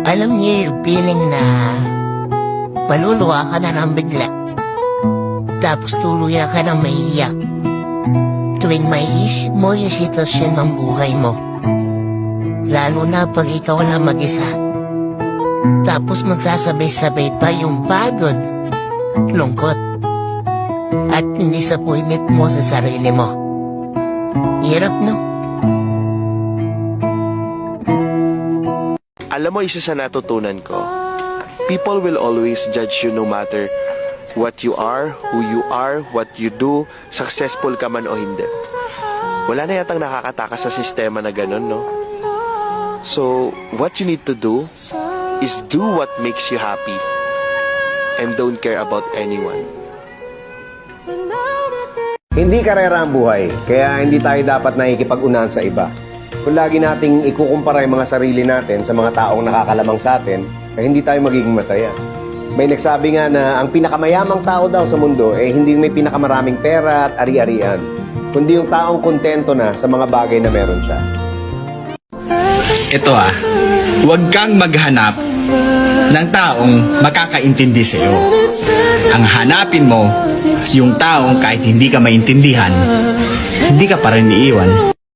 Alam niyo yung feeling na maluluwa ka na ng bigla. Tapos tuluyan ka ng maiiyak. Tuwing maiisip mo yung sitwasyon ng buhay mo. Lalo na pag ikaw na mag-isa. Tapos magsasabay-sabay pa yung pagod, lungkot, at yung disappointment mo sa sarili mo. Hirap, no? Alam mo, isa sa natutunan ko, people will always judge you no matter what you are, who you are, what you do, successful ka man o hindi. Wala na yatang nakakatakas sa sistema na ganun, no? So, what you need to do is do what makes you happy and don't care about anyone. Hindi karera ang buhay, kaya hindi tayo dapat nakikipag-unahan sa iba. Kung lagi nating ikukumpara yung mga sarili natin sa mga taong nakakalamang sa atin, ay hindi tayo magiging masaya. May nagsabi nga na ang pinakamayamang tao daw sa mundo ay hindi may pinakamaraming pera at ari-arian, kundi yung taong kontento na sa mga bagay na meron siya. Ito huwag kang maghanap ng taong makakaintindi sa iyo. Ang hanapin mo, yung taong kahit hindi ka maintindihan, hindi ka pa rin iiwan.